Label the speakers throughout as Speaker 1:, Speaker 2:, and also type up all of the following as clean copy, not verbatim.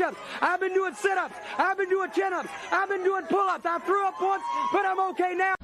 Speaker 1: push-ups. I've been doing sit-ups. I've been doing chin-ups. I've been doing pull-ups. I threw up once, but I'm okay now.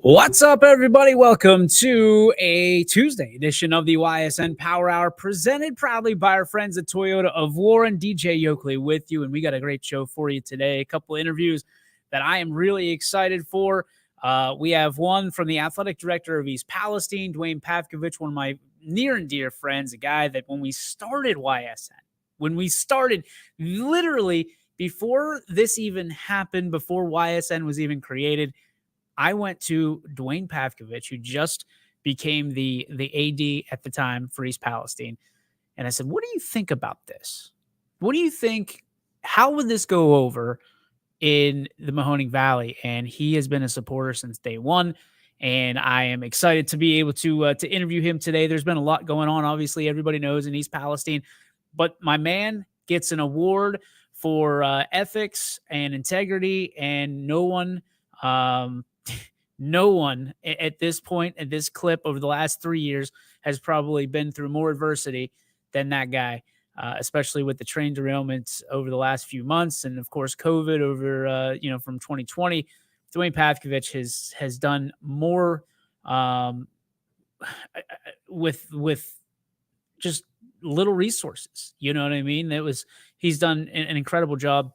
Speaker 2: What's up, everybody? Welcome to a Tuesday edition of the Ysn Power Hour, presented proudly by our friends at Toyota of Warren. DJ Yoakley with you, and we got a great show for you today. A couple of interviews that I am really excited for. We have one from the athletic director of East Palestine, Ysn Power, one of my near and dear friends, a guy that when we started Ysn, literally before this even happened, before Ysn was even created, I went to Ysn Power, who just became the AD at the time for East Palestine. And I said, what do you think about this? What do you think? How would this go over in the Mahoning Valley? And he has been a supporter since day one. And I am excited to be able to interview him today. There's been a lot going on. Obviously, everybody knows in East Palestine. But my man gets an award for ethics and integrity. And no one at this point, at this clip over the last 3 years has probably been through more adversity than that guy, especially with the train derailments over the last few months. And of course, COVID over, from 2020, Ysn Power has done more with just little resources. You know what I mean? He's done an incredible job.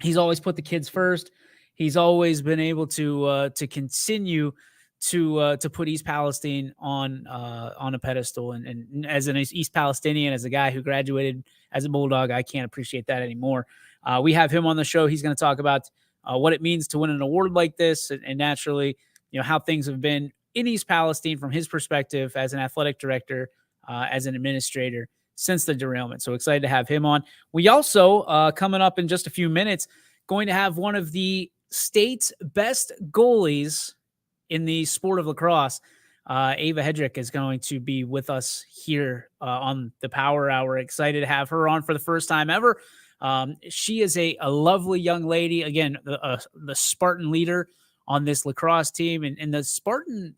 Speaker 2: He's always put the kids first. He's always been able to continue to put East Palestine on a pedestal. And as an East Palestinian, as a guy who graduated as a Bulldog, I can't appreciate that anymore. We have him on the show. He's going to talk about what it means to win an award like this, and naturally, how things have been in East Palestine from his perspective as an athletic director, as an administrator since the derailment. So excited to have him on. We also, coming up in just a few minutes, going to have one of the state's best goalies in the sport of lacrosse. Ava Hedrick is going to be with us here on the Power Hour. Excited to have her on for the first time ever. She is a lovely young lady. Again, the Spartan leader on this lacrosse team, and the Spartan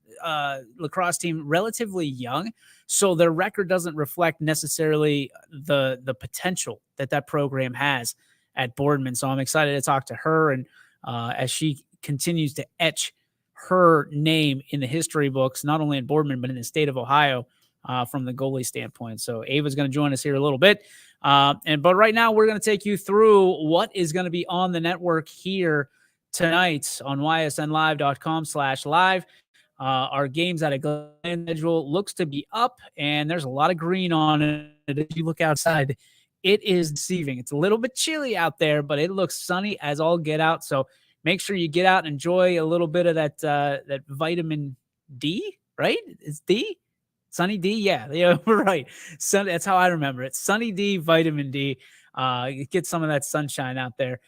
Speaker 2: lacrosse team relatively young, so their record doesn't reflect necessarily the potential that program has at Boardman. So I'm excited to talk to her, and as she continues to etch her name in the history books, not only in Boardman, but in the state of Ohio, from the goalie standpoint. So Ava's going to join us here a little bit. But right now we're going to take you through what is going to be on the network here tonight on ysnlive.com/live. Our games at a glance schedule looks to be up, and there's a lot of green on it. If you look outside, it is deceiving. It's a little bit chilly out there, but it looks sunny as all get out. So make sure you get out and enjoy a little bit of that vitamin D, right? It's D? Sunny D? Yeah, we're right. That's how I remember it. Sunny D, vitamin D. Get some of that sunshine out there.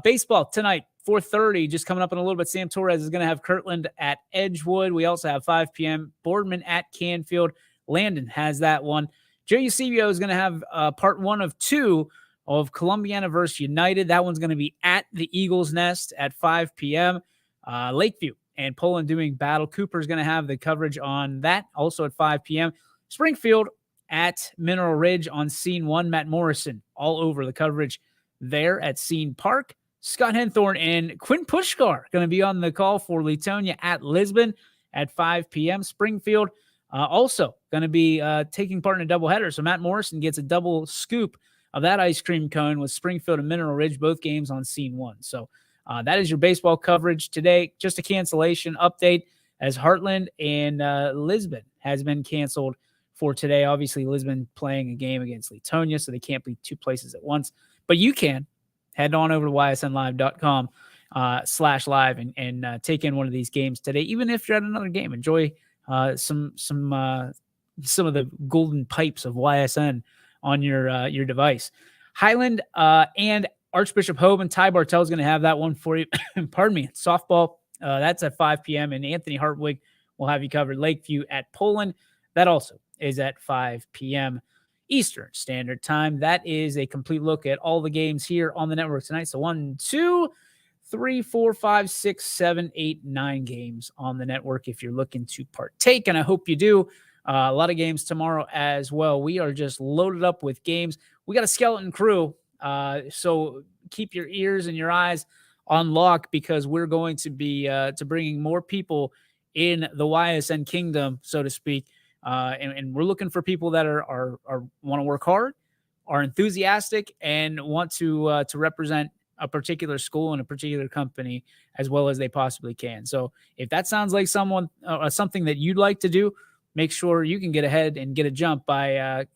Speaker 2: Baseball tonight, 4:30, just coming up in a little bit. Sam Torres is going to have Kirtland at Edgewood. We also have 5 p.m. Boardman at Canfield. Landon has that one. Joe Eusebio is going to have part 1 of 2 of Columbiana versus United. That one's going to be at the Eagles Nest at 5 p.m. Lakeview and Poland doing battle. Cooper is going to have the coverage on that also at 5 p.m. Springfield at Mineral Ridge on Scene 1. Matt Morrison all over the coverage there at Scene Park. Scott Henthorne and Quinn Pushkar going to be on the call for Latonia at Lisbon at 5 p.m. Springfield also going to be taking part in a doubleheader. So Matt Morrison gets a double scoop of that ice cream cone with Springfield and Mineral Ridge, both games on Scene 1. So That is your baseball coverage today. Just a cancellation update as Heartland and Lisbon has been canceled for today. Obviously, Lisbon playing a game against Latonia, so they can't be two places at once. But you can head on over to ysnlive.com /live and take in one of these games today. Even if you're at another game, enjoy some of the golden pipes of YSN on your device. Highland and Archbishop Hoban, Ty Bartell is going to have that one for you. Pardon me. Softball, that's at 5 p.m. And Anthony Hartwig will have you covered. Lakeview at Poland, that also is at 5 p.m. Eastern Standard Time. That is a complete look at all the games here on the network tonight. So 1, 2, 3, 4, 5, 6, 7, 8, 9 games on the network if you're looking to partake, and I hope you do. A lot of games tomorrow as well. We are just loaded up with games. We got a skeleton crew, so keep your ears and your eyes on lock because we're going to be to bringing more people in the YSN kingdom, so to speak. And we're looking for people that are want to work hard, are enthusiastic, and want to represent a particular school and a particular company as well as they possibly can. So if that sounds like something that you'd like to do, make sure you can get ahead and get a jump by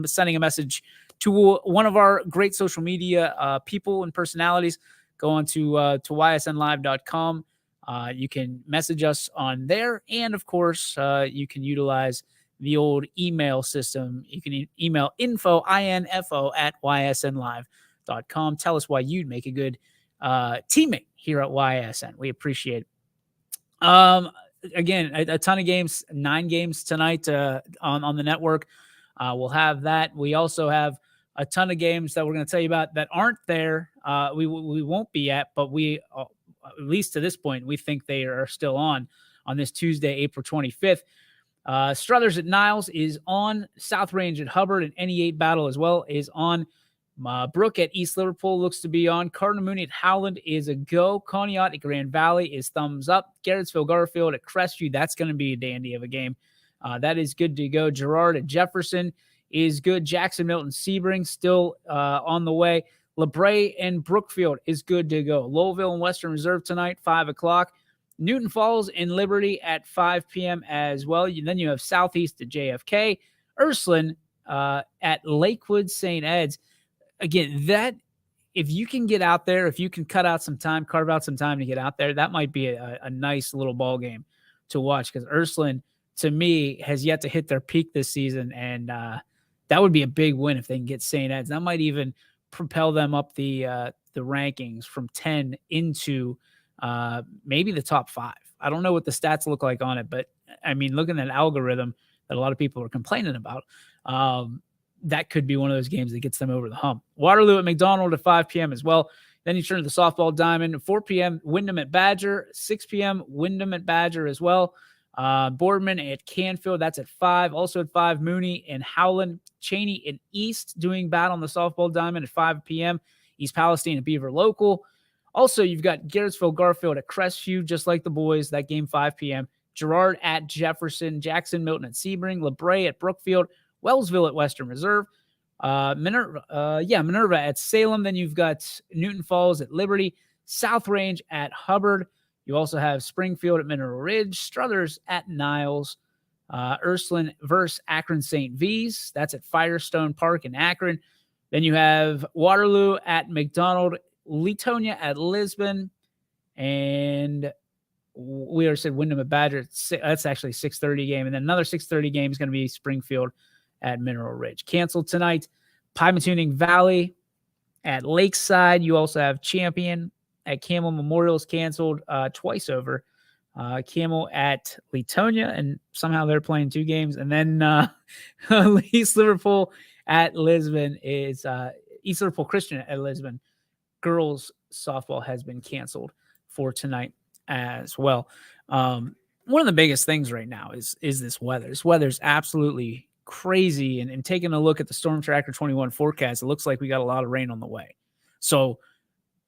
Speaker 2: sending a message to one of our great social media people and personalities. Go on to ysnlive.com. You can message us on there. And, of course, you can utilize the old email system. You can email info at ysnlive.com. Tell us why you'd make a good teammate here at YSN. We appreciate it. Again, a ton of games, 9 games tonight on the network. We'll have that. We also have a ton of games that we're going to tell you about that aren't there. We won't be at, but we, at least to this point, we think they are still on this Tuesday, April 25th. Struthers at Niles is on. South Range at Hubbard, and NE8 Battle as well is on. Brook at East Liverpool looks to be on. Cardinal Mooney at Howland is a go. Conneaut at Grand Valley is thumbs up. Garrettsville Garfield at Crestview, that's going to be a dandy of a game. That is good to go. Girard at Jefferson is good. Jackson Milton Sebring still on the way. LeBray and Brookfield is good to go. Lowellville and Western Reserve tonight, 5 o'clock. Newton Falls and Liberty at 5 p.m. as well. Then you have Southeast at JFK. Ursuline at Lakewood St. Ed's. Again, that if you can get out there, if you can carve out some time to get out there, that might be a nice little ball game to watch because Ursuline, to me, has yet to hit their peak this season, and that would be a big win if they can get St. Ed's. That might even propel them up the rankings from 10 into maybe the top 5. I don't know what the stats look like on it, but I mean, looking at an algorithm that a lot of people are complaining about, that could be one of those games that gets them over the hump. Waterloo at McDonald at 5 p.m. as well. Then you turn to the softball diamond. 4 p.m., Wyndham at Badger. 6 p.m., Wyndham at Badger as well. Boardman at Canfield, that's at 5. Also at 5, Mooney and Howland. Cheney and East doing battle on the softball diamond at 5 p.m. East Palestine at Beaver Local. Also, you've got Garrettsville Garfield at Crestview, just like the boys. That game 5 p.m. Girard at Jefferson. Jackson Milton at Sebring. LeBray at Brookfield. Wellsville at Western Reserve. Minerva at Salem. Then you've got Newton Falls at Liberty. South Range at Hubbard. You also have Springfield at Mineral Ridge. Struthers at Niles. Ursuline versus Akron St. V's. That's at Firestone Park in Akron. Then you have Waterloo at McDonald. Latonia at Lisbon. And we already said Wyndham at Badger. That's actually a 6:30 game. And then another 6:30 game is going to be Springfield at Mineral Ridge. Canceled tonight. Pymatuning Valley at Lakeside. You also have Champion at Camel Memorials canceled twice over. Camel at Latonia, and somehow they're playing 2 games. And then East Liverpool at Lisbon is East Liverpool Christian at Lisbon. Girls softball has been canceled for tonight as well. One of the biggest things right now is this weather. This weather's absolutely crazy. And taking a look at the Storm Tracker 21 forecast, it looks like we got a lot of rain on the way. So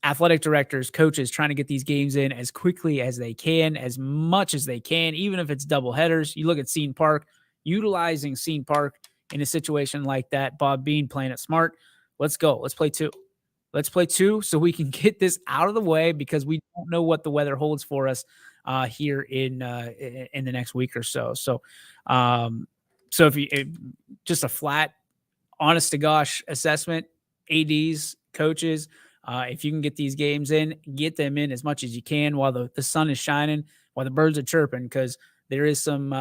Speaker 2: athletic directors, coaches trying to get these games in as quickly as they can, as much as they can, even if it's double headers. You look at Scene Park, utilizing Scene Park in a situation like that. Bob Bean playing it smart. Let's go. Let's play 2. Let's play 2 so we can get this out of the way because we don't know what the weather holds for us here in the next week or so. So if just a flat, honest to gosh assessment, ads, coaches, if you can get these games in, get them in as much as you can while the sun is shining, while the birds are chirping, because there is some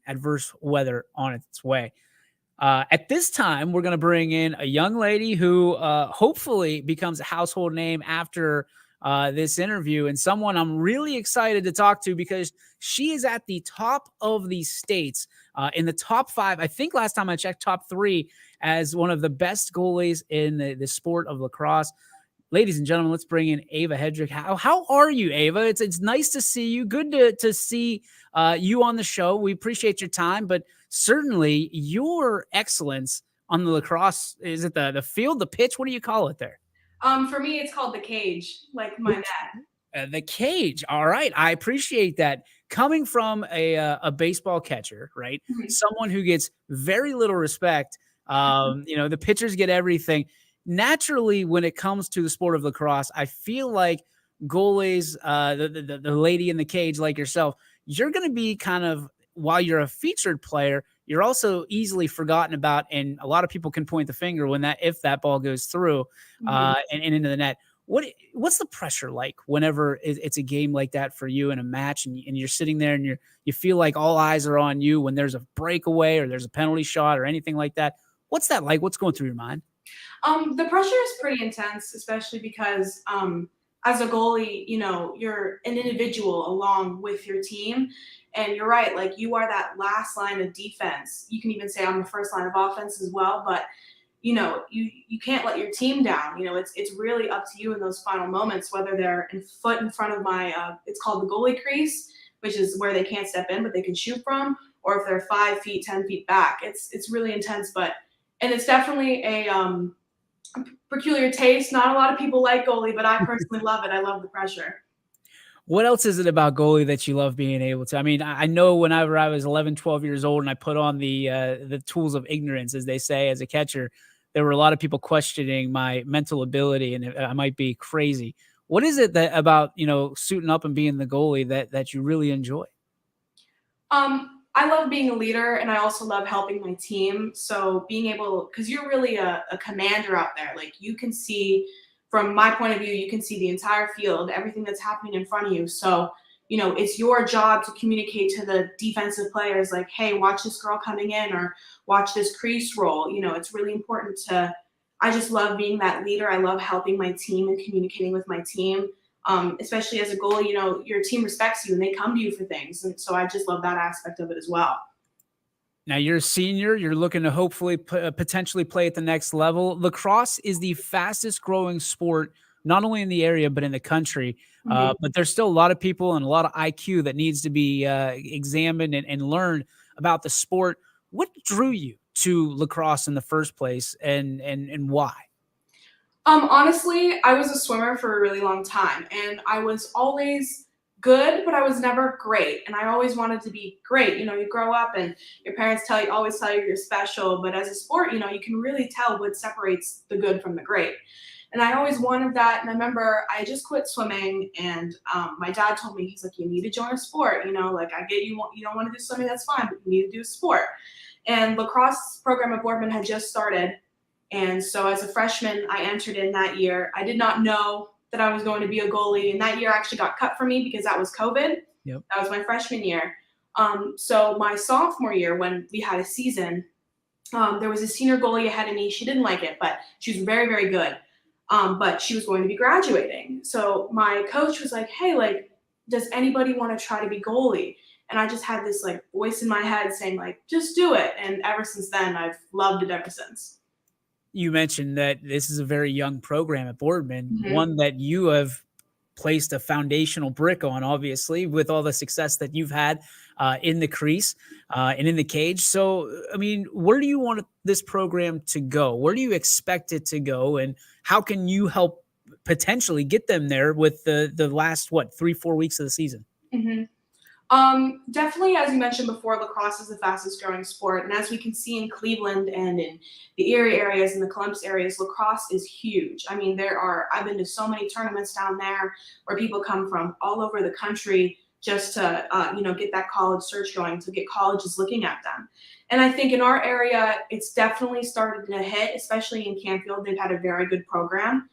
Speaker 2: adverse weather on its way. At this time, we're going to bring in a young lady who hopefully becomes a household name after this interview, and someone I'm really excited to talk to because she is at the top of the states, in the top 5. I think last time I checked, top 3 as one of the best goalies in the sport of lacrosse. Ladies and gentlemen, let's bring in Ava Hedrick. How are you, Ava? It's nice to see you. Good to see you on the show. We appreciate your time, but certainly your excellence on the lacrosse, is it the field, the pitch? What do you call it there?
Speaker 3: For me, it's called the cage, like my dad.
Speaker 2: The cage. All right. I appreciate that. Coming from a baseball catcher, right?
Speaker 3: Mhm.
Speaker 2: Someone who gets very little respect. The pitchers get everything. Naturally, when it comes to the sport of lacrosse, I feel like goalies, the lady in the cage like yourself, you're going to be kind of, while you're a featured player, you're also easily forgotten about, and a lot of people can point the finger if that ball goes through and into the net. What's the pressure like whenever it's a game like that for you in a match, and you're sitting there and you feel like all eyes are on you when there's a breakaway or there's a penalty shot or anything like that? What's that like? What's going through your mind?
Speaker 3: The pressure is pretty intense, especially because as a goalie, you're an individual along with your team. And you're right, like you are that last line of defense. You can even say I'm the first line of offense as well, but you can't let your team down. It's really up to you in those final moments, whether they're in front of my it's called the goalie crease, which is where they can't step in but they can shoot from, or if they're 5 feet, 10 feet back. It's really intense, and it's definitely a peculiar taste. Not a lot of people like goalie, but I personally love it. I love the pressure.
Speaker 2: What else is it about goalie that you love being able to? I mean, I know whenever I was 11, 12 years old and I put on the tools of ignorance, as they say, as a catcher, there were a lot of people questioning my mental ability and I might be crazy. What is it that about, suiting up and being the goalie that you really enjoy?
Speaker 3: I love being a leader, and I also love helping my team. So being able, because you're really a commander out there, like you can see, from my point of view, you can see the entire field, everything that's happening in front of you. So, it's your job to communicate to the defensive players, like, hey, watch this girl coming in, or watch this crease roll. It's really important I just love being that leader. I love helping my team and communicating with my team. Especially as a goalie, your team respects you and they come to you for things. And so I just love that aspect of it as well.
Speaker 2: Now you're a senior, you're looking to hopefully potentially play at the next level. Lacrosse is the fastest growing sport, not only in the area, but in the country. But there's still a lot of people and a lot of IQ that needs to be examined and learned about the sport. What drew you to lacrosse in the first place, and why?
Speaker 3: Honestly, I was a swimmer for a really long time, and I was always good, but I was never great. And I always wanted to be great. You grow up and your parents always tell you you're special, but as a sport, you can really tell what separates the good from the great. And I always wanted that. And I remember I just quit swimming, and my dad told me, he's like, you need to join a sport. Like, I get you don't want to do swimming, that's fine, but you need to do a sport. And lacrosse program at Boardman had just started. And so as a freshman, I entered in that year. I did not know that I was going to be a goalie. And that year actually got cut for me because that was COVID.
Speaker 2: Yep.
Speaker 3: That was my freshman year. So my sophomore year, when we had a season, there was a senior goalie ahead of me. She didn't like it, but she was very, very good. But she was going to be graduating. So my coach was like, hey, like, does anybody want to try to be goalie? And I just had this like voice in my head saying like, just do it. And ever since then, I've loved it ever since.
Speaker 2: You mentioned that this is a very young program at Boardman, one that you have placed a foundational brick on, obviously, with all the success that you've had in the crease and in the cage. So, I mean, where do you want this program to go? Where do you expect it to go? And how can you help potentially get them there with the last, 3-4 weeks of the season?
Speaker 3: Definitely, as you mentioned before, lacrosse is the fastest growing sport. And as we can see in Cleveland and in the Erie areas and the Columbus areas, lacrosse is huge. I mean, I've been to so many tournaments down there where people come from all over the country just to, get that college search going, to get colleges looking at them. And I think in our area, it's definitely started to hit, especially in Canfield. They've had a very good program.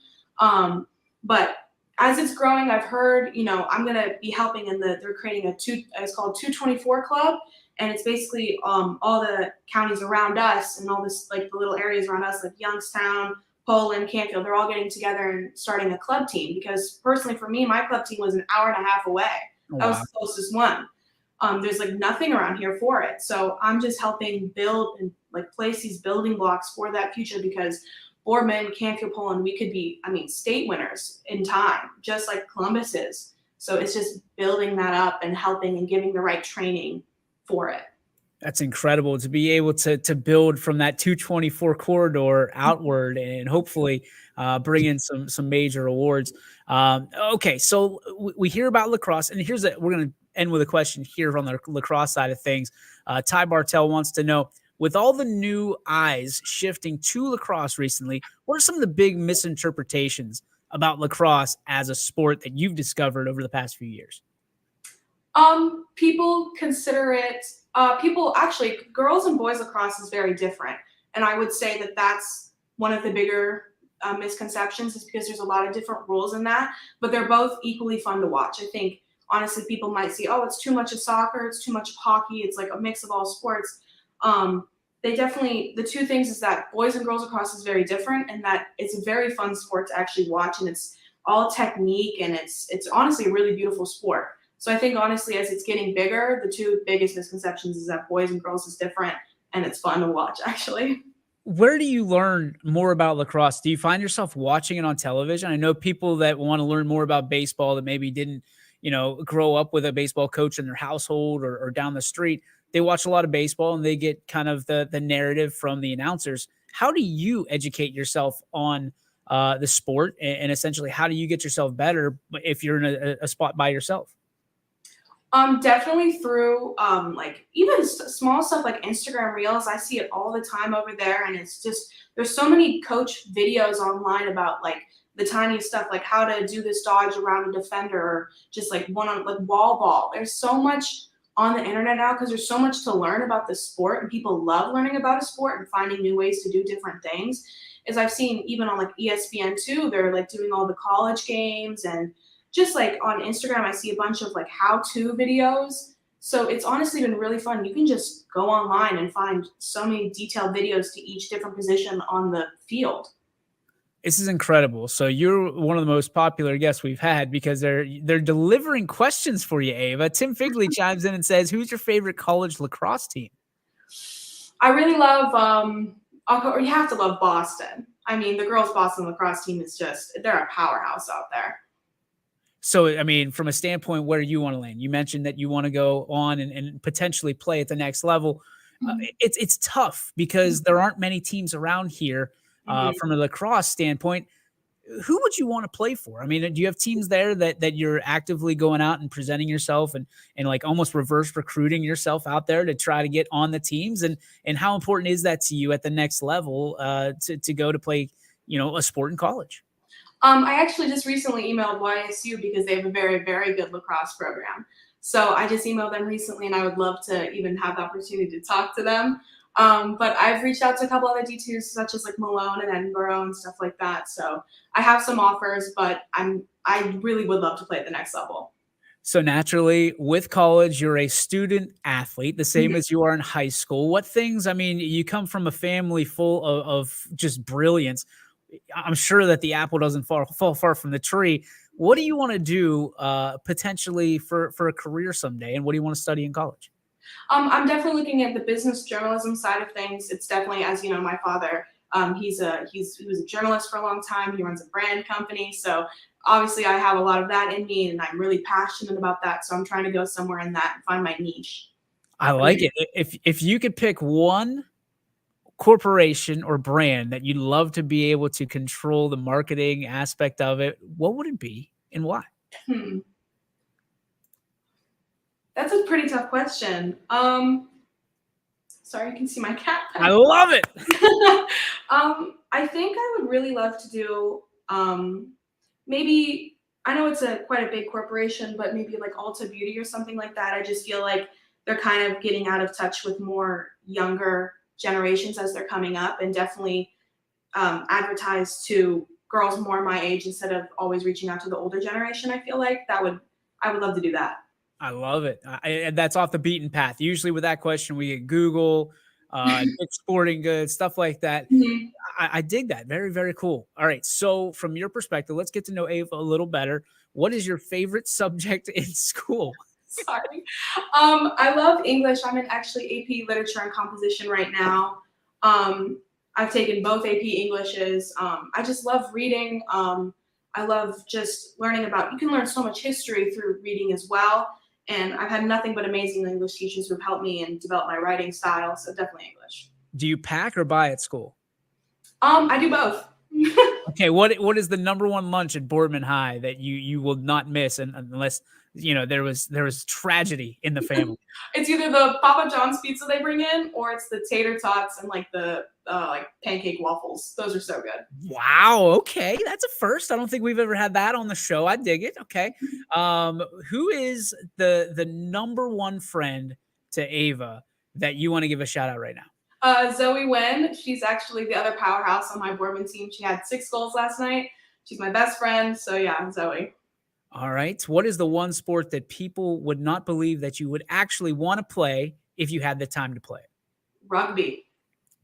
Speaker 3: But as it's growing, I've heard, I'm going to be helping they're creating it's called 224 Club. And it's basically all the counties around us and all this, like the little areas around us, like Youngstown, Poland, Canfield, they're all getting together and starting a club team. Because personally for me, my club team was an hour and a half away.
Speaker 2: Oh,
Speaker 3: That was
Speaker 2: wow.
Speaker 3: the closest one. There's like nothing around here for it. So I'm just helping build and like place these building blocks for that future, because Boardman, Canfield, Poland, we could be, state winners in time, just like Columbus is. So it's just building that up and helping and giving the right training for it.
Speaker 2: That's incredible to be able to build from that 224 corridor outward and hopefully bring in some major awards. Okay, so we hear about lacrosse, and we're going to end with a question here on the lacrosse side of things. Ty Bartell wants to know, with all the new eyes shifting to lacrosse recently, what are some of the big misinterpretations about lacrosse as a sport that you've discovered over the past few years?
Speaker 3: People consider it, girls and boys lacrosse is very different. And I would say that that's one of the bigger misconceptions, is because there's a lot of different rules in that, but they're both equally fun to watch. I think, honestly, people might see, oh, it's too much of soccer, it's too much of hockey, it's like a mix of all sports. The two things is that boys and girls lacrosse is very different, and that it's a very fun sport to actually watch, and it's all technique, and it's honestly a really beautiful sport. So I think, honestly, as it's getting bigger, the two biggest misconceptions is that boys and girls is different, and it's fun to watch, actually.
Speaker 2: Where do you learn more about lacrosse? Do you find yourself watching it on television? I know people that want to learn more about baseball that maybe didn't, grow up with a baseball coach in their household or down the street. They watch a lot of baseball and they get kind of the narrative from the announcers. How do you educate yourself on the sport, and essentially how do you get yourself better if you're in a spot by yourself?
Speaker 3: Definitely through like even small stuff like Instagram Reels. I see it all the time over there, and it's just, there's so many coach videos online about like the tiniest stuff, like how to do this dodge around a defender, or just like one on like wall ball. There's so much on the internet now, because there's so much to learn about the sport, and people love learning about a sport and finding new ways to do different things. As I've seen even on like ESPN too, they're like doing all the college games, and just like on Instagram, I see a bunch of like how-to videos. So it's honestly been really fun. You can just go online and find so many detailed videos to each different position on the field.
Speaker 2: This is incredible. So you're one of the most popular guests we've had, because they're delivering questions for you, Ava. Tim Figley chimes in and says, "Who's your favorite college lacrosse team?"
Speaker 3: I really love, you have to love Boston. I mean, the girls' Boston lacrosse team is they're a powerhouse out there.
Speaker 2: So, I mean, from a standpoint where you want to land, you mentioned that you want to go on and potentially play at the next level. It's tough because there aren't many teams around here from a lacrosse standpoint. Who would you want to play for? I mean, do you have teams there that you're actively going out and presenting yourself and like almost reverse recruiting yourself out there to try to get on the teams? And how important is that to you at the next level to go to play, a sport in college?
Speaker 3: I actually just recently emailed YSU because they have a very, very good lacrosse program. So I just emailed them recently, and I would love to even have the opportunity to talk to them. But I've reached out to a couple other D2s, such as like Malone and Edinburgh and stuff like that. So I have some offers, but I really would love to play at the next level.
Speaker 2: So naturally, with college, you're a student athlete, the same as you are in high school. What things, I mean, you come from a family full of just brilliance. I'm sure that the apple doesn't fall far from the tree. What do you want to do potentially for a career someday? And what do you want to study in college?
Speaker 3: I'm definitely looking at the business journalism side of things. It's definitely, as you know, my father, he was a journalist for a long time. He runs a brand company. So obviously I have a lot of that in me, and I'm really passionate about that. So I'm trying to go somewhere in that and find my niche.
Speaker 2: I like it. If you could pick one corporation or brand that you'd love to be able to control the marketing aspect of it, what would it be and why?
Speaker 3: That's a pretty tough question. Sorry, you can see my cat.
Speaker 2: I love it.
Speaker 3: I think I would really love to do maybe I know it's quite a big corporation, but maybe like Ulta Beauty or something like that. I just feel like they're kind of getting out of touch with more younger generations as they're coming up, and definitely advertise to girls more my age instead of always reaching out to the older generation. I feel like I would love to do that.
Speaker 2: I love it. And that's off the beaten path. Usually with that question, we get Google, Dick's Sporting Goods, stuff like that.
Speaker 3: Mhm.
Speaker 2: I dig that. Very, very cool. All right. So from your perspective, let's get to know Ava a little better. What is your favorite subject in school?
Speaker 3: Sorry. I love English. I'm in actually AP Literature and Composition right now. I've taken both AP Englishes. I just love reading. I love just learning about, you can learn so much history through reading as well. And I've had nothing but amazing English teachers who've helped me and develop my writing style. So definitely English.
Speaker 2: Do you pack or buy at school?
Speaker 3: I do both.
Speaker 2: Okay, what is the number one lunch at Boardman High that you will not miss, unless there was tragedy in the family?
Speaker 3: It's either the Papa John's pizza they bring in, or it's the tater tots and like the like pancake waffles. Those are so good.
Speaker 2: Wow. Okay, that's a first. I don't think we've ever had that on the show. I dig it. Okay, who is the number one friend to Ava that you want to give a shout out right now?
Speaker 3: Zoe Wen, she's actually the other powerhouse on my Boardman team. She had 6 goals last night. She's my best friend. So yeah, Zoe.
Speaker 2: All right. What is the one sport that people would not believe that you would actually want to play if you had the time to play it?
Speaker 3: Rugby.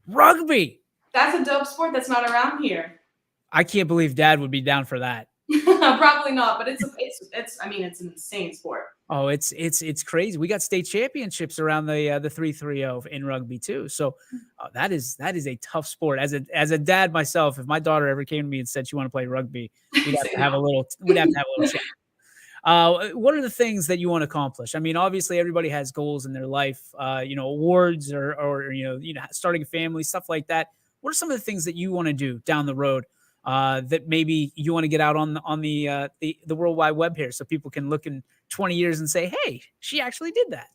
Speaker 2: Rugby.
Speaker 3: That's a dope sport that's not around here.
Speaker 2: I can't believe Dad would be down for that.
Speaker 3: Probably not, but it's I mean, it's an insane sport.
Speaker 2: Oh, it's crazy. We got state championships around the 330 in rugby too. So that is a tough sport. As a dad myself, if my daughter ever came to me and said she wanted to play rugby, we'd have to have a little chat. What are the things that you want to accomplish? I mean, obviously everybody has goals in their life, awards or starting a family, stuff like that. What are some of the things that you want to do down the road that maybe you want to get out on the World Wide Web here, so people can look in 20 years and say, hey, she actually did that?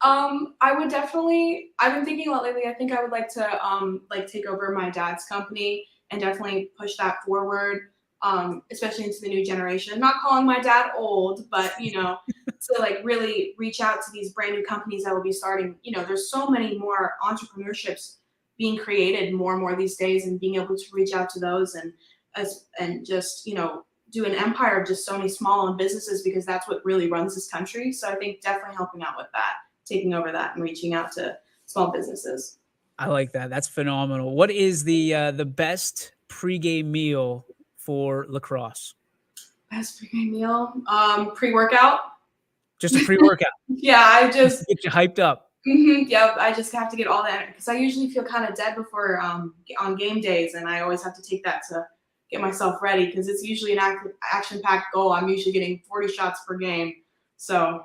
Speaker 3: I would definitely, I've been thinking a lot lately. I think I would like to take over my dad's company and definitely push that forward, especially into the new generation. Not calling my dad old, but to like really reach out to these brand new companies that will be starting. There's so many more entrepreneurships being created more and more these days, and being able to reach out to those and just do an empire of just so many small-owned businesses, because that's what really runs this country. So I think definitely helping out with that, taking over that, and reaching out to small businesses.
Speaker 2: I like that. That's phenomenal. What is the best pregame meal for lacrosse?
Speaker 3: Best pregame meal? Pre-workout.
Speaker 2: Just a pre-workout.
Speaker 3: Yeah, I just
Speaker 2: get you hyped up.
Speaker 3: Yep, I just have to get all that, because I usually feel kind of dead before on game days, and I always have to take that to get myself ready, because it's usually an action-packed goal. I'm usually getting 40 shots per game, so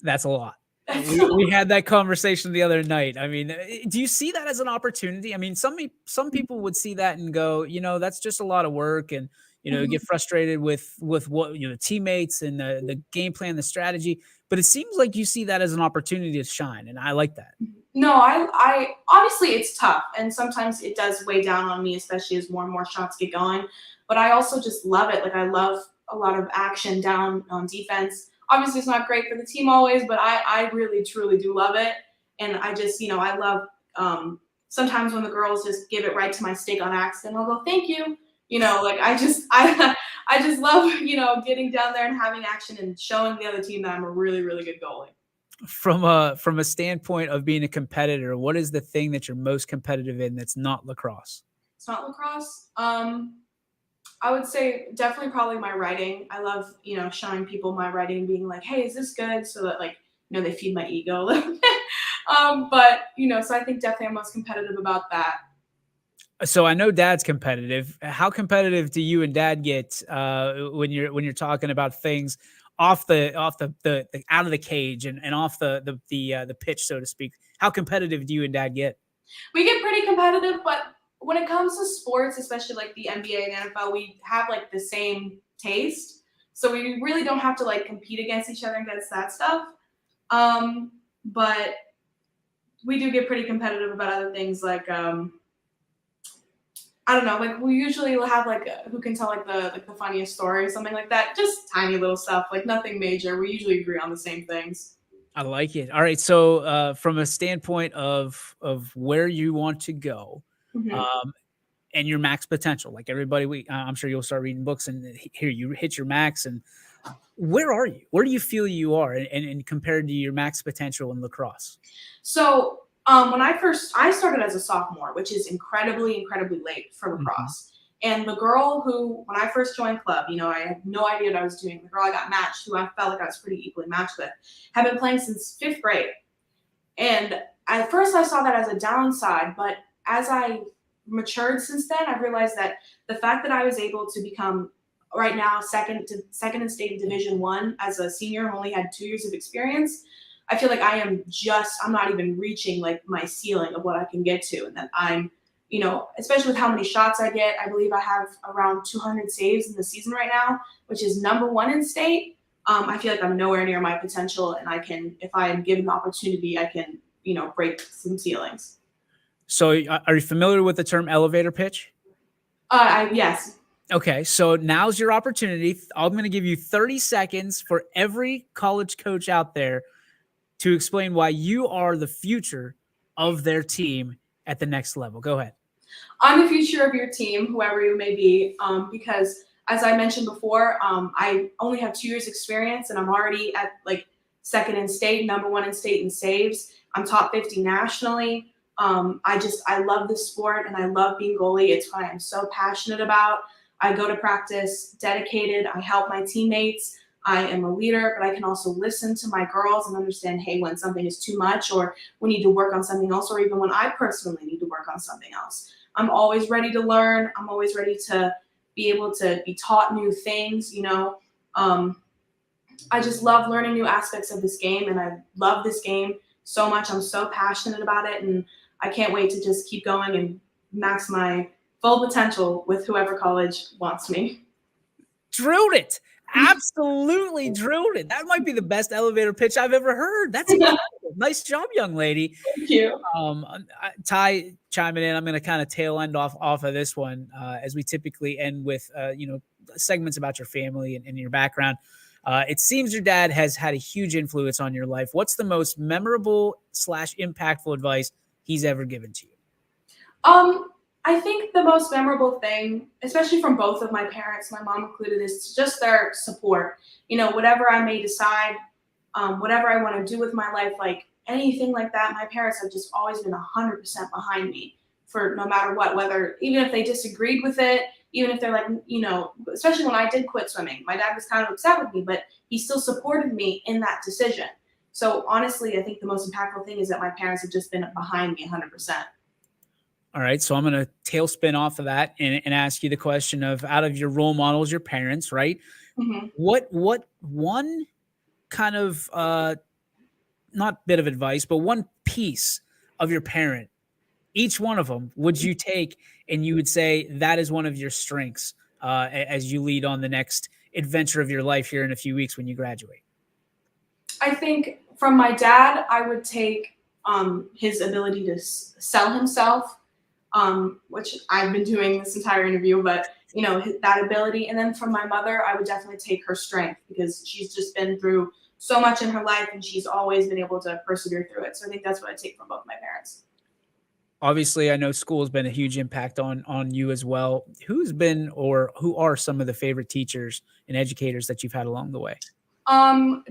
Speaker 2: that's a lot. We had that conversation the other night. I mean, do you see that as an opportunity? I mean, some people would see that and go, that's just a lot of work, and get frustrated with what the teammates and the game plan, the strategy. But it seems like you see that as an opportunity to shine, and I like that.
Speaker 3: No, I obviously it's tough, and sometimes it does weigh down on me, especially as more and more shots get going. But I also just love it. Like, I love a lot of action down on defense. Obviously, it's not great for the team always, but I really, truly do love it. And I just, I love sometimes when the girls just give it right to my stick on accident, I'll go, thank you. I just love, getting down there and having action and showing the other team that I'm a really, really good goalie.
Speaker 2: From a standpoint of being a competitor, what is the thing that you're most competitive in that's not lacrosse?
Speaker 3: It's not lacrosse. I would say definitely probably my writing. I love, showing people my writing and being like, hey, is this good? So that they feed my ego a little bit. So I think definitely I'm most competitive about that.
Speaker 2: So I know Dad's competitive. How competitive do you and Dad get when you're talking about things off the out of the cage and off the pitch, so to speak? How competitive do you and Dad get?
Speaker 3: We get pretty competitive, but when it comes to sports, especially like the NBA and NFL, we have like the same taste. So we really don't have to compete against each other against that stuff. But we do get pretty competitive about other things like I don't know, like we usually will have like who can tell like the funniest story or something like that. Just tiny little stuff, like nothing major. We usually agree on the same things.
Speaker 2: I like it. All right. So from a standpoint of where you want to go,
Speaker 3: Hmm.
Speaker 2: um, and your max potential, like everybody, I'm sure you'll start reading books and here you hit your max. And where are you? Where do you feel you are, and compared to your max potential in lacrosse?
Speaker 3: So when I started as a sophomore, which is incredibly late for
Speaker 2: Mhm.
Speaker 3: lacrosse. And the girl who, when I first joined club, I had no idea what I was doing. The girl I got matched, who I felt like I was pretty equally matched with, had been playing since fifth grade. And at first I saw that as a downside, but as I matured since then, I've realized that the fact that I was able to become right now second in state in Division 1 as a senior and only had 2 years of experience, I feel like I'm not even reaching like my ceiling of what I can get to. And that especially with how many shots I get, I believe I have around 200 saves in the season right now, which is #1 in state. I feel like I'm nowhere near my potential, and if I am given the opportunity, I can, break some ceilings.
Speaker 2: So are you familiar with the term elevator pitch?
Speaker 3: Yes.
Speaker 2: Okay, so now's your opportunity. I'm going to give you 30 seconds for every college coach out there to explain why you are the future of their team at the next level. Go ahead.
Speaker 3: I'm the future of your team, whoever you may be, because as I mentioned before, I only have 2 years experience and I'm already at like second in state, #1 in state in saves. I'm top 50 nationally. I love this sport and I love being goalie. It's what I'm so passionate about. I go to practice dedicated. I help my teammates. I am a leader, but I can also listen to my girls and understand, hey, when something is too much or we need to work on something else, or even when I personally need to work on something else. I'm always ready to learn. I'm always ready to be able to be taught new things. I just love learning new aspects of this game, and I love this game so much. I'm so passionate about it, and I can't wait to just keep going and max my full potential with whoever college wants me.
Speaker 2: Drilled it. Absolutely drilled it. That might be the best elevator pitch I've ever heard. That's incredible. Nice job, young lady.
Speaker 3: Thank you.
Speaker 2: Ty chiming in. I'm going to kind of tail end off of this one as we typically end with segments about your family and your background. It seems your dad has had a huge influence on your life. What's the most memorable / impactful advice he's ever given to you?
Speaker 3: I think the most memorable thing, especially from both of my parents, my mom included, is just their support. Whatever I may decide, whatever I want to do with my life, like anything like that, my parents have just always been 100% behind me for no matter what, whether even if they disagreed with it, even if they're like, especially when I did quit swimming, my dad was kind of upset with me, but he still supported me in that decision. So honestly, I think the most impactful thing is that my parents have just been behind me 100%.
Speaker 2: All right. So I'm going to tailspin off of that and ask you the question of, out of your role models, your parents, right?
Speaker 3: Hmm.
Speaker 2: What one kind of not bit of advice, but one piece of your parent, each one of them, would you take and you would say that is one of your strengths as you lead on the next adventure of your life here in a few weeks when you graduate?
Speaker 3: I think from my dad, I would take his ability to sell himself, which I've been doing this entire interview, but that ability. And then from my mother, I would definitely take her strength because she's just been through so much in her life and she's always been able to persevere through it. So I think that's what I take from both my parents.
Speaker 2: Obviously, I know school has been a huge impact on you as well. Who's been or who are some of the favorite teachers and educators that you've had along the way?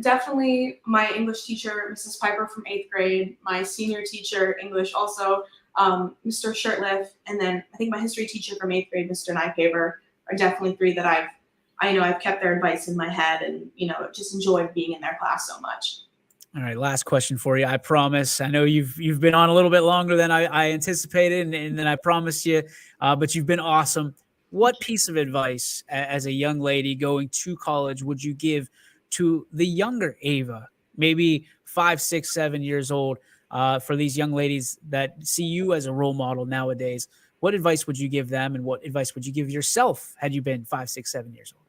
Speaker 3: Definitely my English teacher, Mrs. Piper from 8th grade, my senior teacher, English also, Mr. Shirtliff, and then I think my history teacher from 8th grade, Mr. Nypaver, are definitely three that I've kept their advice in my head and, just enjoyed being in their class so much.
Speaker 2: All right, last question for you. I promise. I know you've been on a little bit longer than I anticipated, and then I promised you, but you've been awesome. What piece of advice, as a young lady going to college, would you give to the younger Ava, maybe 5, 6, 7 years old, for these young ladies that see you as a role model nowadays? What advice would you give them, and what advice would you give yourself had you been 5, 6, 7 years old?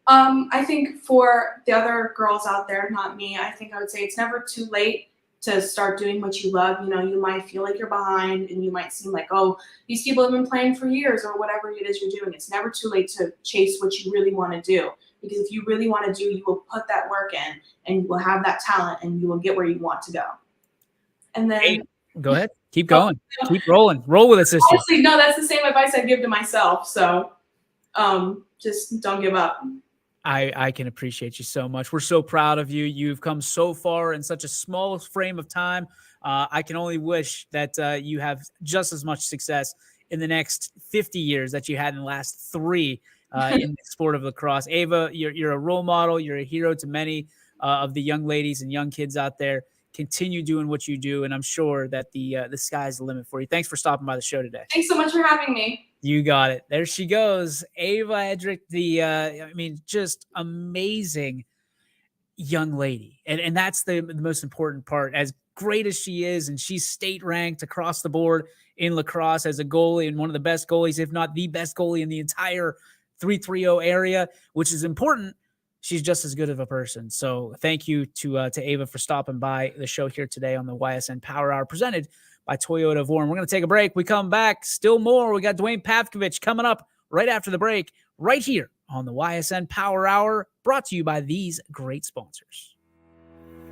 Speaker 3: I think for the other girls out there, not me, I think I would say it's never too late to start doing what you love. You know, you might feel like you're behind and you might seem like, oh, these people have been playing for years or whatever it is you're doing. It's never too late to chase what you really want to do. Because if you really want to do, you will put that work in and you will have that talent and you will get where you want to go. And then
Speaker 2: go ahead. Keep going. Keep rolling. Roll with it, sister.
Speaker 3: Honestly, no, that's the same advice I give to myself. So just don't give up.
Speaker 2: I can appreciate you so much. We're so proud of you. You've come so far in such a small frame of time. I can only wish that you have just as much success in the next 50 years that you had in the last 3 in the sport of lacrosse. Ava, you're a role model. You're a hero to many of the young ladies and young kids out there. Continue doing what you do, and I'm sure that the sky's the limit for you. Thanks for stopping by the show today.
Speaker 3: Thanks so much for having me.
Speaker 2: You got it. There she goes. Ava Edrick, just amazing young lady. And that's the most important part. As great as she is, and she's state ranked across the board in lacrosse as a goalie and one of the best goalies, if not the best goalie in the entire 330 area, which is important. She's just as good of a person. So thank you to Ava for stopping by the show here today on the Ysn Power Hour presented by Toyota of Warren. We're going to take a break. We come back. Still more. We got Dwayne Pavkovich coming up right after the break, right here on the Ysn Power Hour, brought to you by these great sponsors.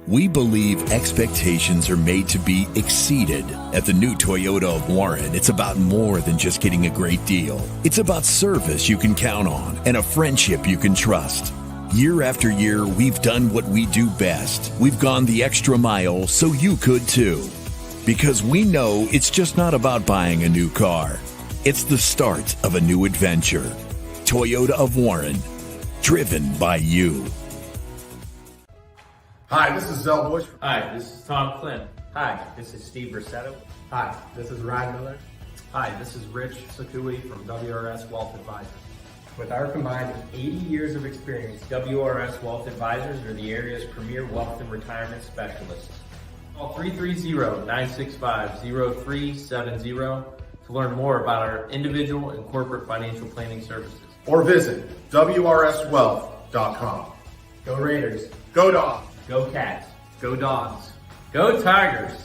Speaker 4: We believe expectations are made to be exceeded. At the new Toyota of Warren, it's about more than just getting a great deal. It's about service you can count on and a friendship you can trust. Year after year, we've done what we do best. We've gone the extra mile so you could too. Because we know it's just not about buying a new car. It's the start of a new adventure. Toyota of Warren, driven by you.
Speaker 5: Hi, this is Zell Bush.
Speaker 6: Hi, this is Tom Flynn.
Speaker 7: Hi, this is Steve Rossetto.
Speaker 8: Hi, this is Ryan Miller.
Speaker 9: Hi, this is Rich Sakui from WRS Wealth Advisors.
Speaker 8: With our combined 80 years of experience,
Speaker 6: WRS Wealth Advisors are the area's premier wealth and retirement specialists. Call 330-965-0370 to learn more about our individual and corporate financial planning services.
Speaker 5: Or visit WRSwealth.com.
Speaker 8: Go Raiders.
Speaker 5: Go Dogs.
Speaker 6: Go Cats. Go Dogs. Go Tigers.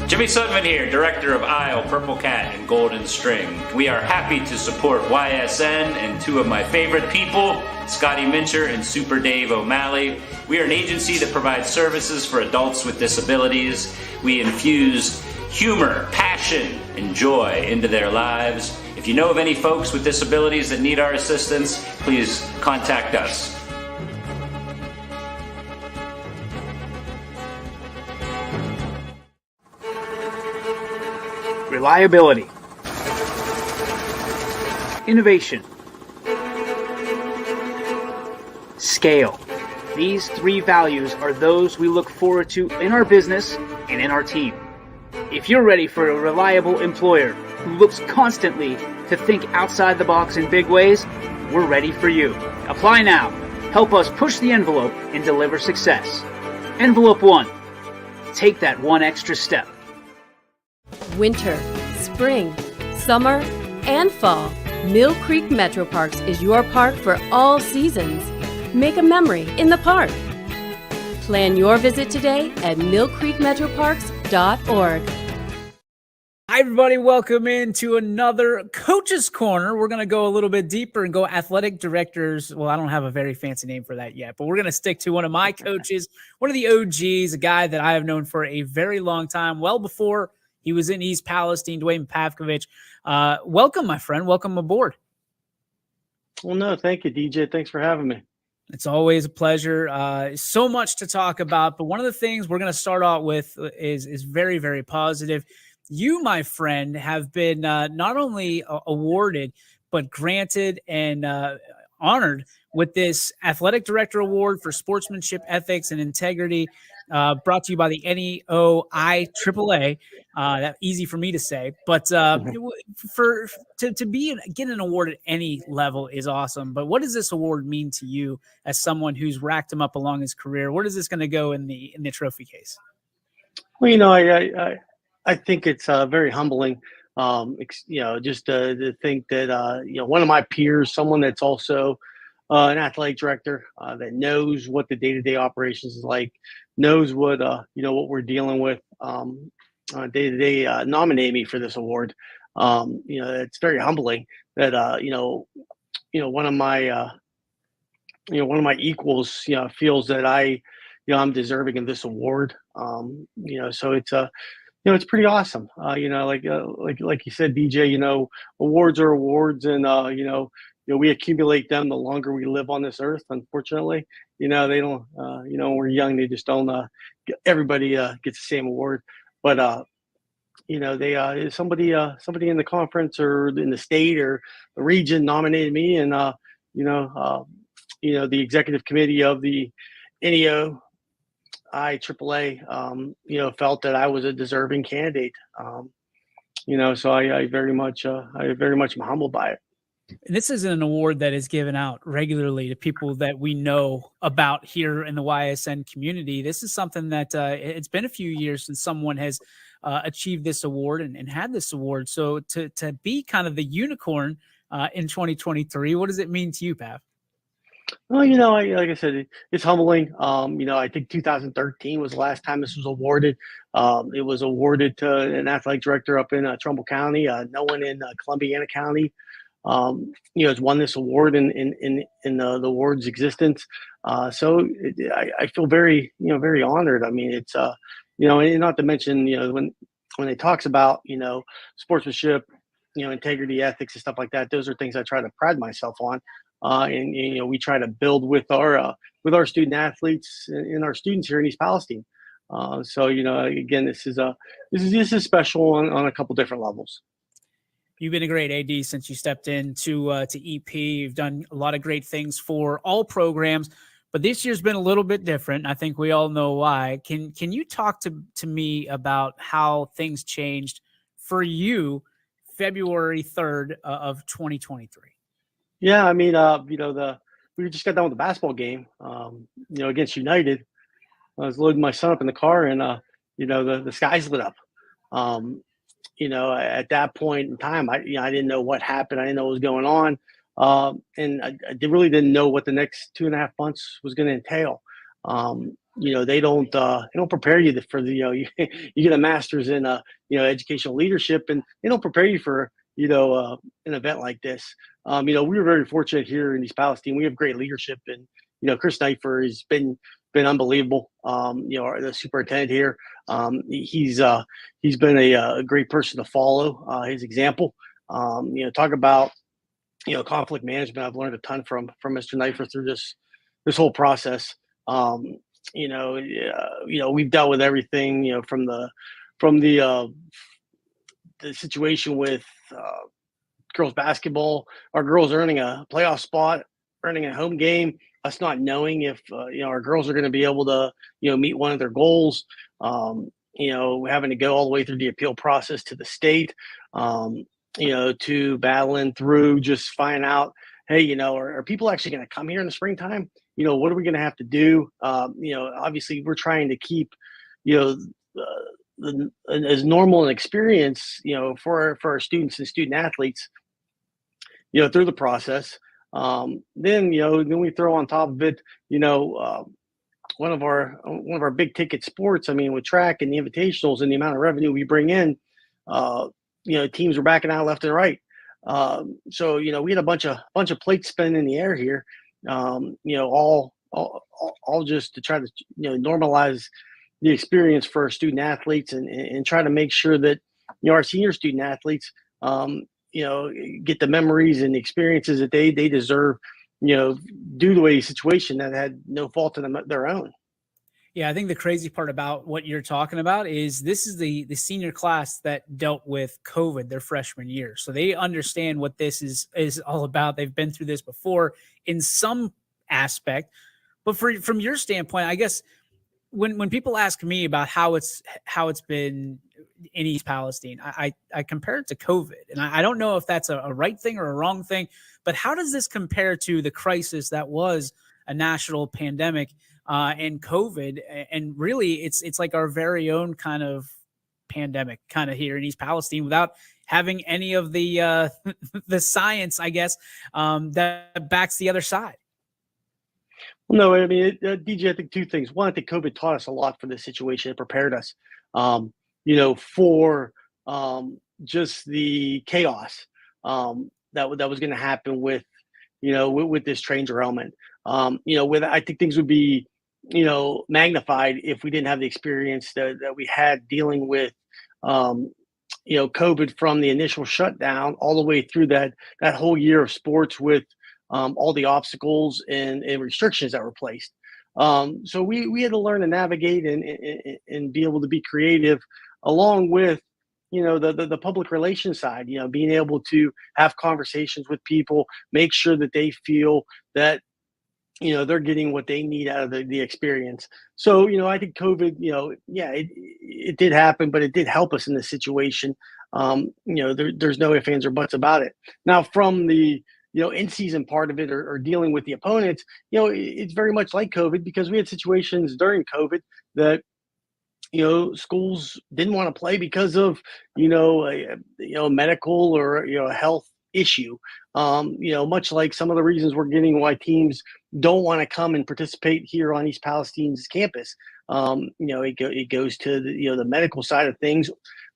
Speaker 10: Jimmy Sudman here, Director of Isle, Purple Cat, and Golden String. We are happy to support YSN and 2 of my favorite people, Scotty Mincher and Super Dave O'Malley. We are an agency that provides services for adults with disabilities. We infuse humor, passion, and joy into their lives. If you know of any folks with disabilities that need our assistance, please contact us.
Speaker 2: Reliability, innovation, scale. These 3 values are those we look forward to in our business and in our team. If you're ready for a reliable employer who looks constantly to think outside the box in big ways, we're ready for you. Apply now. Help us push the envelope and deliver success. Envelope 1. Take that one extra step.
Speaker 11: Winter, spring, summer, and fall. Mill Creek Metro Parks is your park for all seasons. Make a memory in the park. Plan your visit today at millcreekmetroparks.org.
Speaker 2: Hi, everybody. Welcome into another Coach's Corner. We're going to go a little bit deeper and go athletic directors. Well, I don't have a very fancy name for that yet, but we're going to stick to one of my coaches, one of the OGs, a guy that I have known for a very long time, well before he was in East Palestine, Dwayne Pavkovich. Welcome, my friend. Welcome aboard.
Speaker 12: Well, no, thank you, DJ. Thanks for having me.
Speaker 2: It's always a pleasure. So much to talk about, but one of the things we're going to start out with is very, very positive. You, my friend, have been not only awarded, but granted and honored with this Athletic Director Award for Sportsmanship, Ethics, and Integrity brought to you by the NEOIAAA. That easy for me to say, but get an award at any level is awesome. But what does this award mean to you as someone who's racked them up along his career? Where is this going to go in the trophy case?
Speaker 12: Well, I think it's very humbling. Just to think that one of my peers, someone that's also an athletic director that knows what the day-to-day operations is like, knows what what we're dealing with day-to-day, nominate me for this award. It's very humbling that one of my one of my equals feels that I'm deserving of this award. So it's pretty awesome. Like you said, DJ, awards are awards, and we accumulate them the longer we live on this earth. Unfortunately, they don't. When we're young, they just don't. Everybody gets the same award, but somebody in the conference or in the state or the region nominated me, and the executive committee of the NEO IAAA, felt that I was a deserving candidate. So I very much am humbled by it.
Speaker 2: And this isn't an award that is given out regularly to people that we know about here in the YSN community. This is something that it's been a few years since someone has achieved this award and had this award. So to be kind of the unicorn in 2023, what does it mean to you, Pav?
Speaker 12: Well, like I said, it's humbling. I think 2013 was the last time this was awarded. It was awarded to an athletic director up in Trumbull County. No one in Columbiana County, has won this award in the award's existence. So I feel very, very honored. I mean, it's, and not to mention, when it talks about, sportsmanship, integrity, ethics, and stuff like that, those are things I try to pride myself on. And we try to build with our student athletes and our students here in East Palestine. So again, this is special on a couple different levels.
Speaker 2: You've been a great AD since you stepped into EP. You've done a lot of great things for all programs, but this year's been a little bit different. I think we all know why. Can you talk to me about how things changed for February 3rd of 2023?
Speaker 12: Yeah, I mean, we just got done with the basketball game, against United. I was loading my son up in the car, and the skies lit up. At that point in time, I didn't know what happened. I didn't know what was going on, and I really didn't know what the next 2.5 months was going to entail. They don't prepare you for the you get a master's in educational leadership, and they don't prepare you for an event like this. We were very fortunate here in East Palestine. We have great leadership, and Chris Knifer has been unbelievable. The superintendent here, he's been a great person to follow. His example. Talk about conflict management. I've learned a ton from Mr. Knifer through this whole process. We've dealt with everything. From the situation with girls basketball, our girls earning a playoff spot, earning a home game, us not knowing if our girls are going to be able to meet one of their goals, having to go all the way through the appeal process to the state, to battling through just finding out, hey, are people actually going to come here in the springtime? What are we going to have to do? Obviously we're trying to keep as normal an experience, for our students and student athletes, through the process. Then we throw on top of it, one of our big ticket sports. I mean, with track and the invitationals and the amount of revenue we bring in, teams were backing out left and right. So we had a bunch of plates spinning in the air here, all just to try to normalize the experience for our student athletes and try to make sure that our senior student athletes get the memories and the experiences that they deserve, due to a situation that had no fault in their own.
Speaker 2: Yeah, I think the crazy part about what you're talking about is this is the senior class that dealt with COVID their freshman year. So they understand what this is all about. They've been through this before in some aspect. But from your standpoint, I guess when people ask me about how it's been in East Palestine, I compare it to COVID, and I don't know if that's a right thing or a wrong thing, but how does this compare to the crisis that was a national pandemic and COVID? And really, it's like our very own kind of pandemic, kind of here in East Palestine, without having any of the the science, I guess, that backs the other side.
Speaker 12: Well, no, I mean, DJ, I think two things. One, I think COVID taught us a lot for this situation. It prepared us, for just the chaos that was going to happen with, with this train derailment. I think things would be, magnified if we didn't have the experience that we had dealing with, COVID from the initial shutdown all the way through that whole year of sports with all the obstacles and restrictions that were placed. So we had to learn to navigate and be able to be creative, along with the public relations side. Being able to have conversations with people, make sure that they feel that they're getting what they need out of the experience. So I think COVID, it did happen, but it did help us in this situation. There's no ifs, ands, or buts about it. Now, from the in-season part of it, or dealing with the opponents, it's very much like COVID, because we had situations during COVID that schools didn't want to play because of a medical or a health issue. Much like some of the reasons we're getting why teams don't want to come and participate here on East Palestine's campus. It goes to the medical side of things,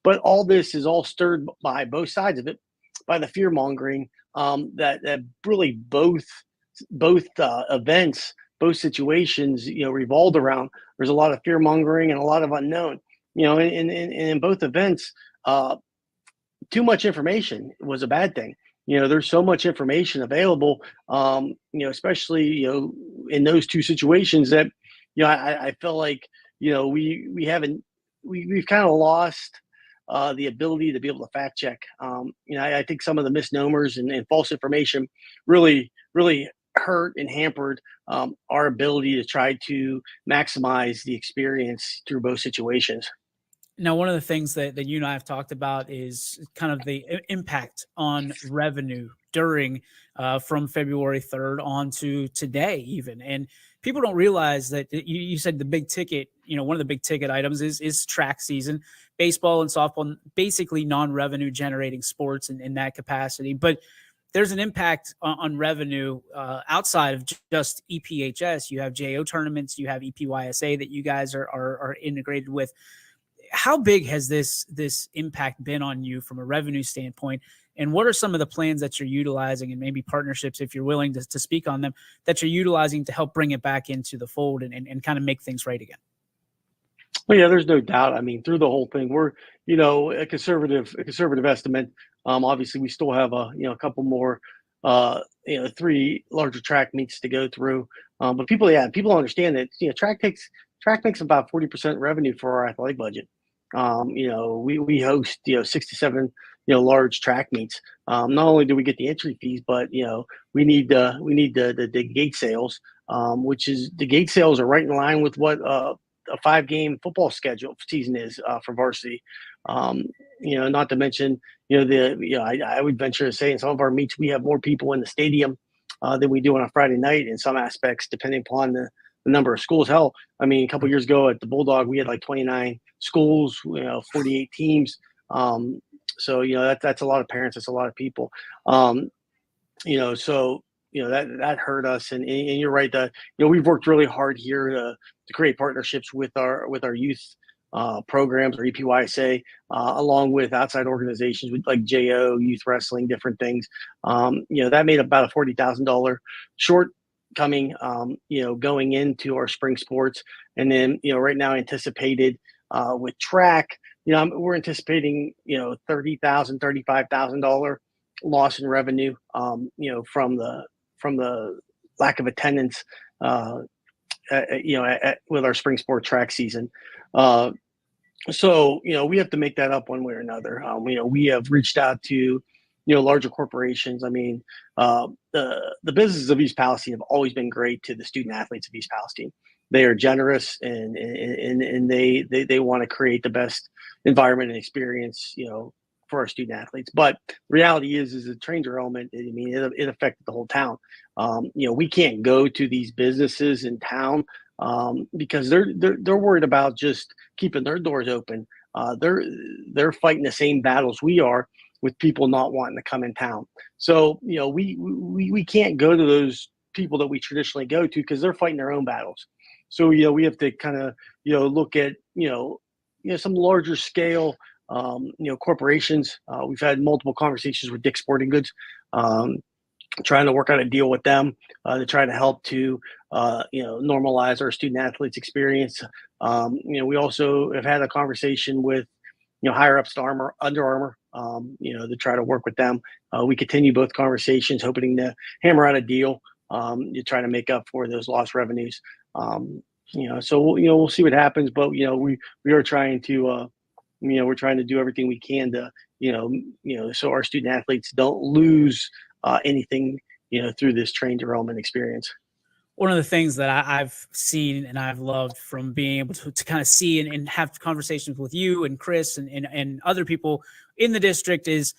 Speaker 12: but all this is all stirred by both sides of it, by the fear mongering that really both events, both situations, revolved around. There's a lot of fear mongering and a lot of unknown. And in both events, too much information was a bad thing. There's so much information available, especially in those two situations, that I feel like we've kind of lost the ability to be able to fact check. I think some of the misnomers and false information really hurt and hampered our ability to try to maximize the experience through both situations.
Speaker 2: Now, one of the things that you and I have talked about is kind of the impact on revenue during from February 3rd on to today even. And people don't realize that you said the big ticket, one of the big ticket items is track season. Baseball and softball, basically non-revenue generating sports in that capacity. But there's an impact on revenue outside of just EPHS. You have JO tournaments, you have EPYSA that you guys are integrated with. How big has this impact been on you from a revenue standpoint? And what are some of the plans that you're utilizing, and maybe partnerships, if you're willing to speak on them, that you're utilizing to help bring it back into the fold and kind of make things right again?
Speaker 12: Well, yeah, there's no doubt. I mean, through the whole thing, we're, a conservative estimate. Obviously we still have a couple more, 3 larger track meets to go through. But people understand that, track makes about 40% revenue for our athletic budget. We host 6 to 7 large track meets. Not only do we get the entry fees, but we need the gate sales, which is the gate sales are right in line with what a 5-game football schedule season is for varsity. Not to mention I would venture to say in some of our meets we have more people in the stadium than we do on a Friday night in some aspects, depending upon the number of schools. Hell, I mean, a couple of years ago at the Bulldog, we had like 29 schools, 48 teams. So that's a lot of parents. That's a lot of people. So that hurt us. And you're right that we've worked really hard here to create partnerships with our youth programs, or EPYSA, along with outside organizations with like JO, youth wrestling, different things. That made about a $40,000 shortcoming, going into our spring sports. And then, right now anticipated with track, we're anticipating, $30,000, $35,000 loss in revenue, from the lack of attendance, with our spring sport track season. So we have to make that up one way or another. We have reached out to, larger corporations. I mean, the businesses of East Palestine have always been great to the student athletes of East Palestine. They are generous, and they want to create the best environment and experience, for our student athletes. But reality is a trainer element. I mean, it affected the whole town. We can't go to these businesses in town because they're worried about just keeping their doors open. They're fighting the same battles we are with people not wanting to come in town. So we can't go to those people that we traditionally go to because they're fighting their own battles. So we have to kind of look at some larger scale corporations. We've had multiple conversations with Dick's Sporting Goods, trying to work out a deal with them to try to help to normalize our student athletes experience. We also have had a conversation with higher ups to Under Armour, to try to work with them. We continue both conversations, hoping to hammer out a deal to try to make up for those lost revenues. So we'll see what happens, but we are trying to we're trying to do everything we can to so our student athletes don't lose anything through this train derailment experience.
Speaker 2: One of the things that I've seen and I've loved from being able to kind of see and have conversations with you and Chris and other people in the district is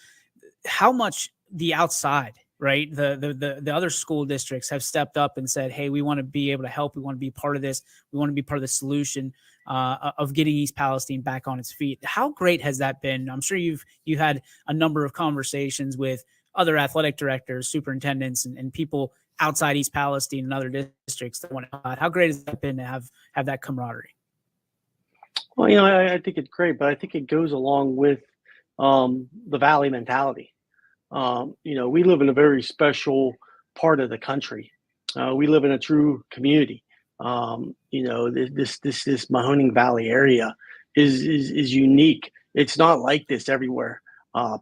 Speaker 2: how much the outside, right? The other school districts have stepped up and said, hey, we want to be able to help. We want to be part of this. We want to be part of the solution of getting East Palestine back on its feet. How great has that been? I'm sure you had a number of conversations with other athletic directors, superintendents, and people outside East Palestine and other districts that want to. How great has that been to have that camaraderie?
Speaker 12: Well, I think it's great, but I think it goes along with the Valley mentality. We live in a very special part of the country. We live in a true community. This Mahoning Valley area is unique. It's not like this everywhere.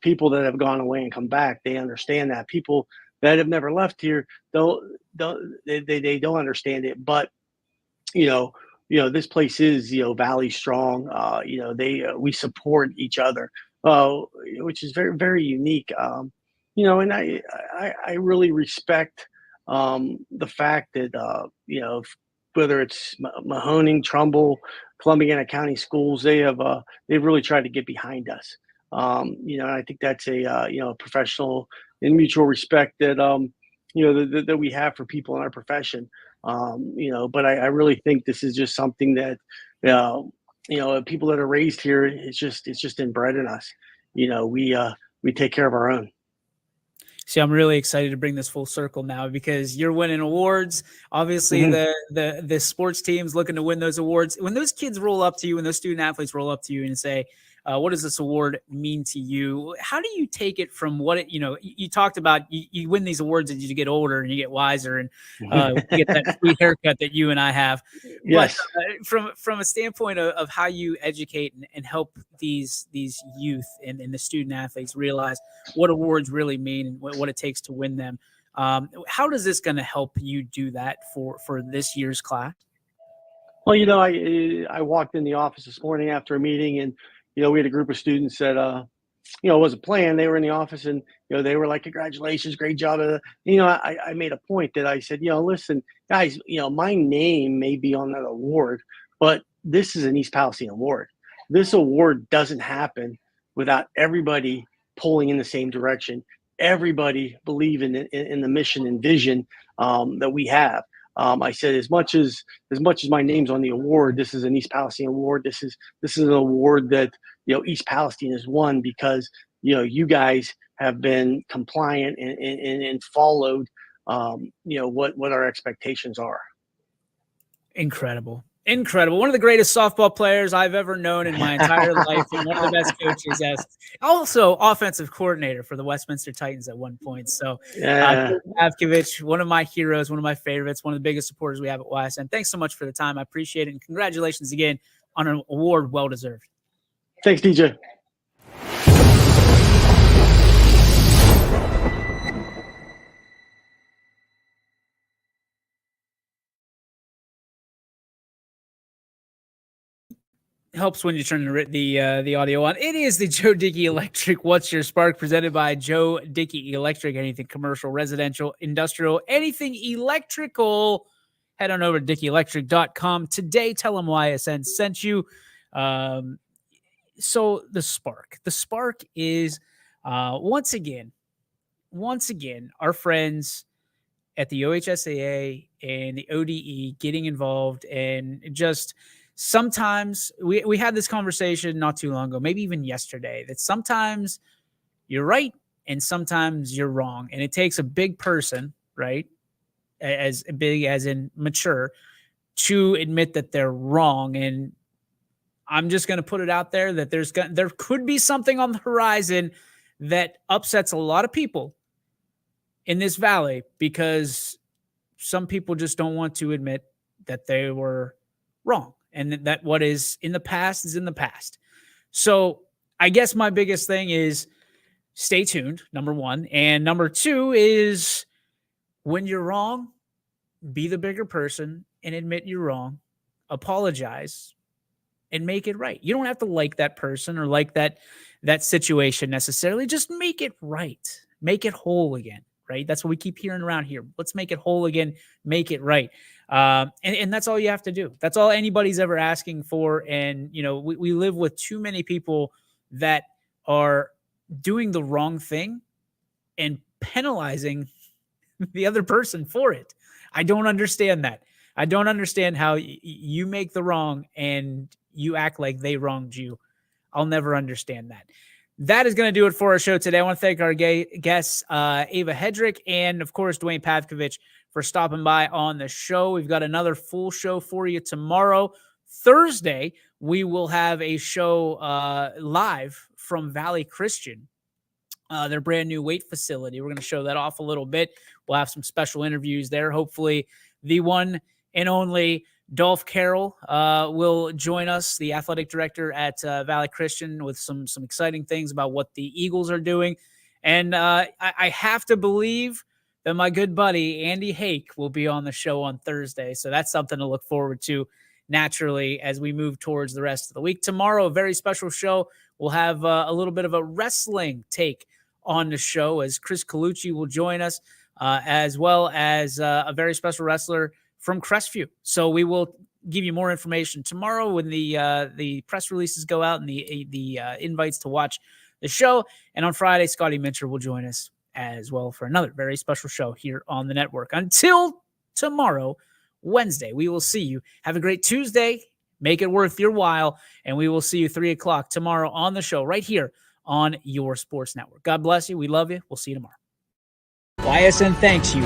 Speaker 12: People that have gone away and come back, they understand that. People that have never left here they don't understand it. But this place is Valley strong. We support each other, which is very, very unique. And I really respect the fact that whether it's Mahoning, Trumbull, Columbiana County schools, they've really tried to get behind us. I think that's a professional and mutual respect that that we have for people in our profession. But I really think this is just something that people that are raised here, it's just inbred in us. We take care of our own.
Speaker 2: See, I'm really excited to bring this full circle now because you're winning awards. Obviously, the sports teams looking to win those awards. When those kids roll up to you, when those student athletes roll up to you and say, what does this award mean to you? How do you take it from what it, you talked about, you win these awards as you get older and you get wiser and you get that free haircut that you and I have.
Speaker 12: Yes.
Speaker 2: But from a standpoint of how you educate and help these youth and the student athletes realize what awards really mean and what it takes to win them. How does this going to help you do that for this year's class?
Speaker 12: Well, I walked in the office this morning after a meeting and, we had a group of students that, it wasn't planned. They were in the office and, they were like, congratulations, great job. I made a point that I said, listen, guys, my name may be on that award, but this is an East Palestine award. This award doesn't happen without everybody pulling in the same direction, everybody believing in the mission and vision that we have. I said, as much as my name's on the award, this is an East Palestine award. This is an award that East Palestine has won because you guys have been compliant and followed what our expectations are.
Speaker 2: Incredible. One of the greatest softball players I've ever known in my entire life, and one of the best coaches, as also offensive coordinator for the Westminster Titans at one point. So, Avkovich, one of my heroes, one of my favorites, one of the biggest supporters we have at YSN. Thanks so much for the time. I appreciate it, and congratulations again on an award well deserved.
Speaker 12: Thanks, DJ.
Speaker 2: Helps when you turn the audio on. It is the Joe Dickey Electric What's Your Spark, presented by Joe Dickey Electric. Anything commercial, residential, industrial, anything electrical head on over to dickieelectric.com today. Tell them YSN sent you. So the spark is once again, our friends at the OHSAA and the ODE getting involved, and just sometimes we had this conversation not too long ago, maybe even yesterday, that sometimes you're right and sometimes you're wrong. And it takes a big person, right? As big as in mature, to admit that they're wrong. And I'm just going to put it out there that there could be something on the horizon that upsets a lot of people in this valley, because some people just don't want to admit that they were wrong and that what is in the past is in the past. So I guess my biggest thing is stay tuned, number one. And number two is, when you're wrong, be the bigger person and admit you're wrong, apologize, and make it right. You don't have to like that person or like that situation necessarily. Just make it right. Make it whole again, right? That's what we keep hearing around here. Let's make it whole again. Make it right. And that's all you have to do. That's all anybody's ever asking for. And, you know, we live with too many people that are doing the wrong thing and penalizing the other person for it. I don't understand that. I don't understand how you make the wrong and you act like they wronged you. I'll never understand that. That is going to do it for our show today. I want to thank our guests, Ava Hedrick and, of course, Dwayne Pavkovich, for stopping by on the show. We've got another full show for you tomorrow. Thursday, we will have a show live from Valley Christian, their brand new weight facility. We're going to show that off a little bit. We'll have some special interviews there. Hopefully, the one and only Dolph Carroll will join us, the athletic director at Valley Christian, with some exciting things about what the Eagles are doing. And I have to believe that my good buddy Andy Hake will be on the show on Thursday. So that's something to look forward to naturally as we move towards the rest of the week. Tomorrow, a very special show. We'll have a little bit of a wrestling take on the show, as Chris Colucci will join us, as well as a very special wrestler from Crestview. So we will give you more information tomorrow when the press releases go out and the invites to watch the show. And on Friday, Scotty Mincher will join us as well for another very special show here on the network. Until tomorrow, Wednesday, we will see you. Have a great Tuesday. Make it worth your while. And we will see you 3 o'clock tomorrow on the show right here on your sports network. God bless you. We love you. We'll see you tomorrow. YSN thanks you